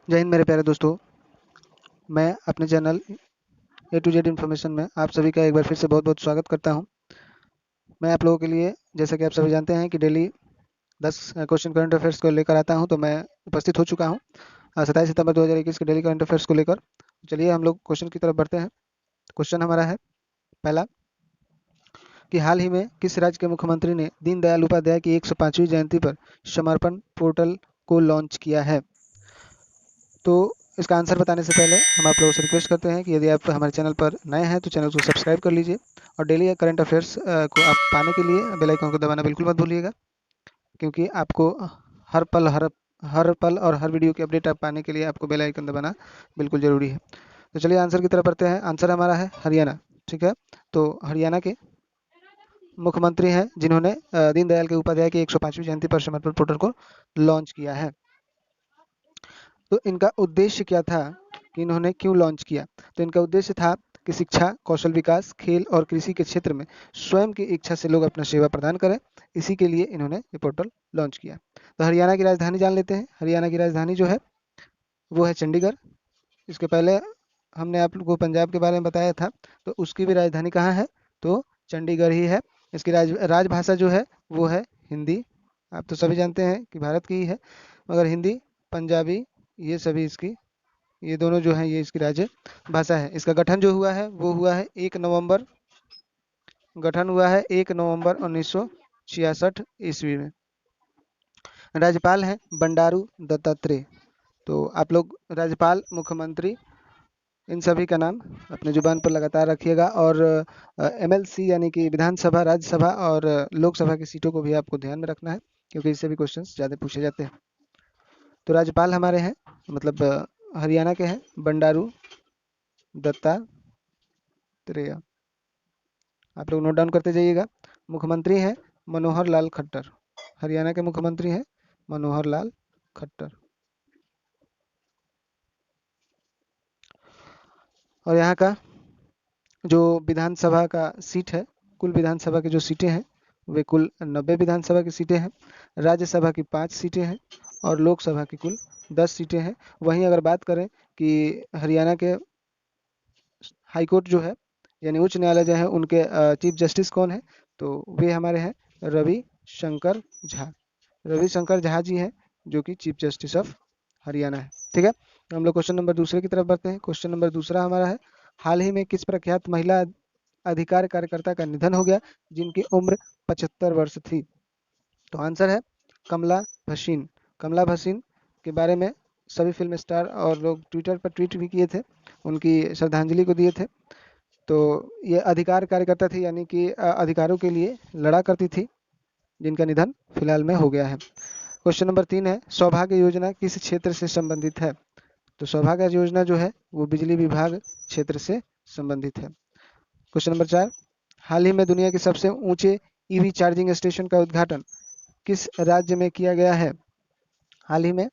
जय हिंद मेरे प्यारे दोस्तों। मैं अपने channel A to Z information में आप सभी का एक बार फिर से बहुत बहुत स्वागत करता हूं। मैं आप लोगों के लिए, जैसा कि आप सभी जानते हैं, कि डेली 10 क्वेश्चन करंट अफेयर्स को लेकर आता हूं। तो मैं उपस्थित हो चुका हूं 27 सितंबर 2021 के डेली करंट अफेयर्स को लेकर। चलिए हम लोग क्वेश्चन की तरफ बढ़ते हैं। क्वेश्चन हमारा है पहला, कि हाल ही में किस राज्य के मुख्यमंत्री ने दीनदयाल उपाध्याय की 105वीं जयंती पर समर्पण पोर्टल को लॉन्च किया है? तो इसका आंसर बताने से पहले हम आप लोगों से रिक्वेस्ट करते हैं कि यदि आप हमारे चैनल पर नए हैं तो चैनल को सब्सक्राइब कर लीजिए, और डेली करंट अफेयर्स को आप पाने के लिए बेल आइकन को दबाना बिल्कुल मत भूलिएगा, क्योंकि आपको हर पल और हर वीडियो की अपडेट आप पाने के लिए आपको बेल आइकन दबाना बिल्कुल ज़रूरी है। तो चलिए आंसर की तरफ बढ़ते हैं। आंसर हमारा है हरियाणा। ठीक है, तो हरियाणा के मुख्यमंत्री हैं जिन्होंने दीनदयाल के उपाध्याय की 105वीं जयंती पर समर्पण पोर्टल को लॉन्च किया है। तो इनका उद्देश्य क्या था, कि इन्होंने क्यों लॉन्च किया? तो इनका उद्देश्य था कि शिक्षा, कौशल विकास, खेल और कृषि के क्षेत्र में स्वयं की इच्छा से लोग अपना सेवा प्रदान करें। इसी के लिए इन्होंने ये पोर्टल लॉन्च किया। तो हरियाणा की राजधानी जान लेते हैं। हरियाणा की राजधानी जो है वो है चंडीगढ़। इसके पहले हमने आप लोगों को पंजाब के बारे में बताया था, तो उसकी भी राजधानी कहाँ है? तो चंडीगढ़ ही है। इसकी राजभाषा जो है वो है हिंदी। आप तो सभी जानते हैं कि भारत की ही है, मगर हिंदी, पंजाबी, ये सभी इसकी, ये दोनों जो हैं ये इसकी राज्य भाषा है। इसका गठन जो हुआ है वो हुआ है 1 नवंबर, गठन हुआ है 1 नवंबर 1966 ईस्वी में। राज्यपाल हैं बंडारू दत्तात्रेय। तो आप लोग राज्यपाल, मुख्यमंत्री, इन सभी का नाम अपने जुबान पर लगातार रखिएगा। और एमएलसी यानी कि विधानसभा, राज्यसभा और लोकसभा की सीटों को भी आपको ध्यान में रखना है, क्योंकि इससे भी क्वेश्चंस ज़्यादा पूछे जाते हैं। तो राज्यपाल हमारे हैं, मतलब हरियाणा के हैं, बंडारू दत्तात्रेय। आप लोग नोट डाउन करते जाइएगा। मुख्यमंत्री हैं मनोहर लाल खट्टर। हरियाणा के मुख्यमंत्री हैं मनोहर लाल खट्टर। और यहाँ का जो विधानसभा का सीट है, कुल विधानसभा की जो सीटें हैं वे कुल 90 विधानसभा की सीटें हैं। राज्यसभा की 5 सीटें हैं और लोकसभा की कुल 10 सीटें हैं। वहीं अगर बात करें कि हरियाणा के हाईकोर्ट जो है, यानी उच्च न्यायालय जो है, उनके चीफ जस्टिस कौन है? तो वे हमारे हैं रवि शंकर झा। रवि शंकर झा जी हैं जो कि चीफ जस्टिस ऑफ हरियाणा है। ठीक है, तो हम लोग क्वेश्चन नंबर दूसरे की तरफ बढ़ते हैं। क्वेश्चन नंबर दूसरा हमारा है, हाल ही में किस प्रख्यात महिला अधिकार कार्यकर्ता का निधन हो गया जिनकी उम्र 75 वर्ष थी? तो आंसर है कमला भसीन। कमला भसीन के बारे में सभी फिल्म स्टार और लोग ट्विटर पर ट्वीट भी किए थे, उनकी श्रद्धांजलि को दिए थे। तो ये अधिकार कार्यकर्ता थी, यानी कि अधिकारों के लिए लड़ा करती थी, जिनका निधन फिलहाल में हो गया है। क्वेश्चन नंबर 3 है, सौभाग्य योजना किस क्षेत्र से संबंधित है? तो सौभाग्य योजना जो है वो बिजली विभाग क्षेत्र से संबंधित है। क्वेश्चन नंबर 4, हाल ही में दुनिया के सबसे ऊंचे ईवी चार्जिंग स्टेशन का उद्घाटन किस राज्य में किया गया है? हाल ही में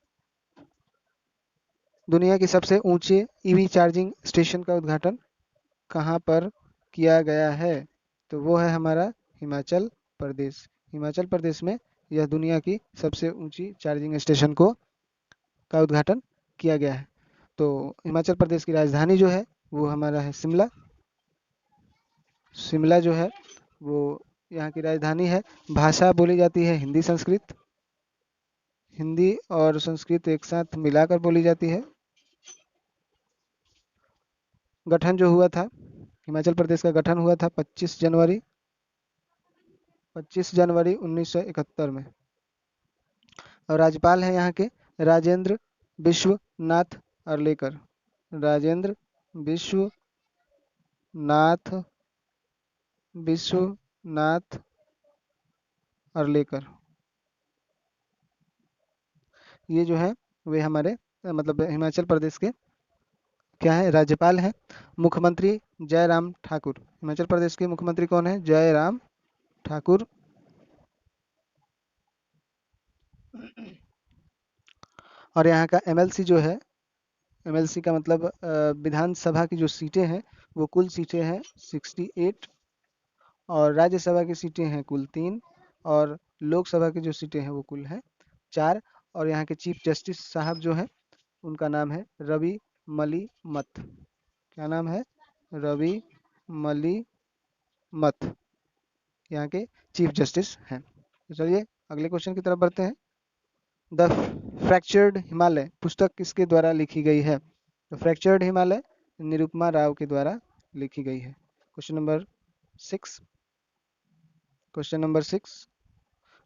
दुनिया की सबसे ऊंचे ईवी चार्जिंग स्टेशन का उद्घाटन कहाँ पर किया गया है? तो वो है हमारा हिमाचल प्रदेश। हिमाचल प्रदेश में यह दुनिया की सबसे ऊंची चार्जिंग स्टेशन को का उद्घाटन किया गया है। तो हिमाचल प्रदेश की राजधानी जो है वो हमारा है शिमला। शिमला जो है वो यहाँ की राजधानी है। भाषा बोली जाती है हिंदी संस्कृत। हिंदी और संस्कृत एक साथ मिलाकर बोली जाती है। गठन जो हुआ था, हिमाचल प्रदेश का गठन हुआ था 25 जनवरी 1971 में। और राज्यपाल हैं यहाँ के राजेंद्र विश्वनाथ अर्लेकर। राजेंद्र विश्वनाथ विश्वनाथ अर्लेकर, ये जो है वे हमारे मतलब हिमाचल प्रदेश के क्या है, राज्यपाल हैं। मुख्यमंत्री जयराम ठाकुर। हिमाचल प्रदेश के मुख्यमंत्री कौन है? जयराम ठाकुर। और यहाँ का एमएलसी जो है, एमएलसी का मतलब विधानसभा की जो सीटें हैं वो कुल सीटें हैं 68, और राज्यसभा की सीटें हैं कुल 3, और लोकसभा की जो सीटें हैं वो कुल हैं 4। और यहाँ के चीफ जस्टिस साहब जो हैं उनका नाम है रवि मली मत। क्या नाम है? रवि मली मत, यहाँ के चीफ जस्टिस हैं। तो चलिए अगले क्वेश्चन की तरफ बढ़ते हैं। द फ्रैक्चर्ड हिमालय पुस्तक किसके द्वारा लिखी गई है? तो फ्रैक्चर्ड हिमालय निरुपमा राव के द्वारा लिखी गई है। Question number 6। क्वेश्चन नंबर 6,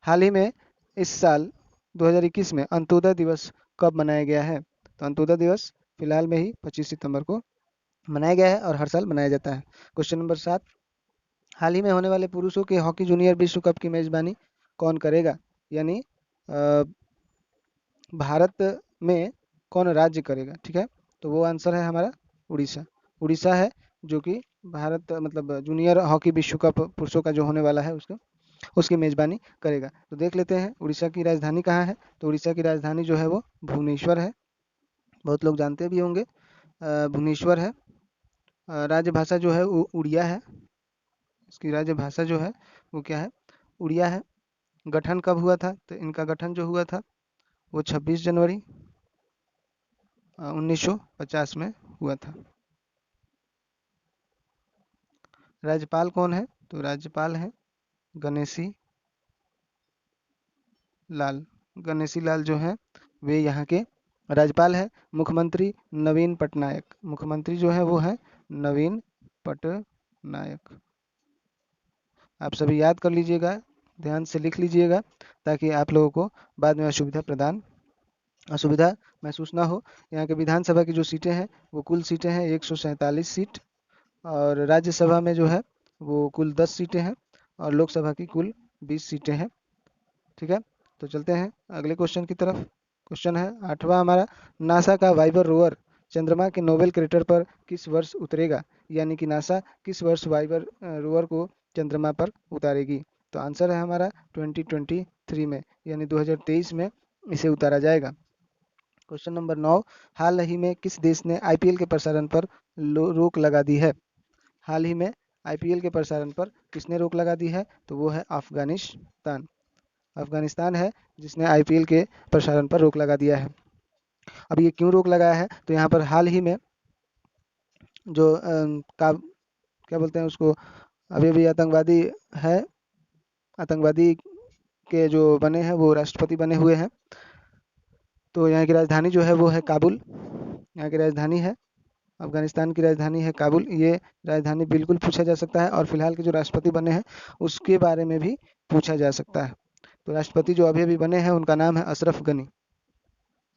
हाल ही में इस साल 2021 में अंत्योदय दिवस कब मनाया गया है? तो अंत्योदय दिवस फिलहाल में ही 25 सितंबर को मनाया गया है और हर साल मनाया जाता है। क्वेश्चन नंबर 7, हाल ही में होने वाले पुरुषों के हॉकी जूनियर विश्व कप की मेजबानी कौन करेगा? यानी भारत में कौन राज्य करेगा? ठीक है, तो वो आंसर है हमारा उड़ीसा। उड़ीसा है जो कि भारत मतलब जूनियर हॉकी विश्व कप पुरुषों का जो होने वाला है उसकी मेजबानी करेगा। तो देख लेते हैं उड़ीसा की राजधानी कहाँ है। तो उड़ीसा की राजधानी जो है वो भुवनेश्वर है, बहुत लोग जानते भी होंगे। भुवनेश्वर है। राजभाषा जो है वो उड़िया है। इसकी राजभाषा जो है वो क्या है? उड़िया है। गठन कब हुआ था? तो इनका गठन जो हुआ था वो 26 जनवरी 1950 में हुआ था। राज्यपाल कौन है? तो राज्यपाल है गणेशी लाल। गणेशी लाल जो है वे यहाँ के राज्यपाल है। मुख्यमंत्री नवीन पटनायक। मुख्यमंत्री जो है वो है नवीन पटनायक। आप सभी याद कर लीजिएगा, ध्यान से लिख लीजिएगा ताकि आप लोगों को बाद में असुविधा महसूस ना हो। यहाँ के विधानसभा की जो सीटें हैं वो कुल सीटें हैं 147 सीट, और राज्यसभा में जो है वो कुल 10 सीटें हैं, और लोकसभा की कुल 20 सीटें हैं। ठीक है, तो चलते हैं अगले क्वेश्चन की तरफ। क्वेश्चन है 8वां हमारा, नासा का वाइबर रोवर चंद्रमा के नोबेल क्रेटर पर किस वर्ष उतरेगा? यानी कि नासा किस वर्ष वाइबर रोवर को चंद्रमा पर उतारेगी? तो आंसर है हमारा 2023 में, यानी 2023 में इसे उतारा जाएगा। क्वेश्चन नंबर 9, हाल ही में किस देश ने आईपीएल के प्रसारण पर रोक लगा दी है? हाल ही में आईपीएल के प्रसारण पर किसने रोक लगा दी है? तो वो है अफगानिस्तान। अफगानिस्तान है जिसने आईपीएल के प्रसारण पर रोक लगा दिया है। अब ये क्यों रोक लगाया है? तो यहाँ पर हाल ही में जो क्या बोलते हैं उसको, अभी भी आतंकवादी है, आतंकवादी के जो बने हैं वो राष्ट्रपति बने हुए हैं। तो यहाँ की राजधानी जो है वो है काबुल। यहाँ की राजधानी है, अफगानिस्तान की राजधानी है काबुल। ये राजधानी बिल्कुल पूछा जा सकता है, और फिलहाल के जो राष्ट्रपति बने हैं उसके बारे में भी पूछा जा सकता है। तो राष्ट्रपति जो अभी अभी बने हैं उनका नाम है अशरफ गनी।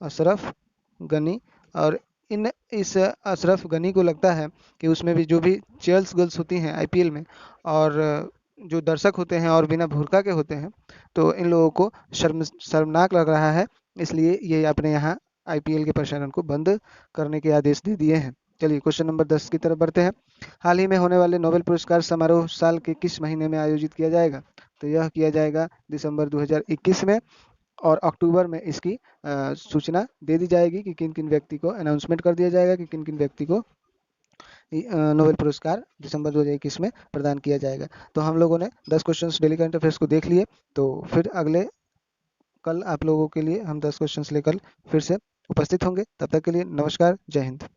अशरफ गनी। और इस अशरफ गनी को लगता है कि उसमें भी जो भी चर्ल्स गर्ल्स होती हैं आईपीएल में, और जो दर्शक होते हैं और बिना भुरका के होते हैं, तो इन लोगों को शर्मनाक लग रहा है, इसलिए ये अपने यहाँ आईपीएल के प्रसारण को बंद करने के आदेश दे दिए हैं। चलिए क्वेश्चन नंबर 10 की तरफ बढ़ते हैं। हाल ही में होने वाले नोबेल पुरस्कार समारोह साल के किस महीने में आयोजित किया जाएगा? तो यह किया जाएगा दिसंबर 2021 में, और अक्टूबर में इसकी सूचना दे दी जाएगी कि किन किन व्यक्ति को, अनाउंसमेंट कर दिया जाएगा कि किन किन व्यक्ति को नोबेल पुरस्कार दिसंबर 2021 में प्रदान किया जाएगा। तो हम लोगों ने 10 क्वेश्चंस डेली करंट अफेयर्स को देख लिए। तो फिर कल आप लोगों के लिए हम 10 क्वेश्चंस लेकर फिर से उपस्थित होंगे। तब तक के लिए नमस्कार, जय हिंद।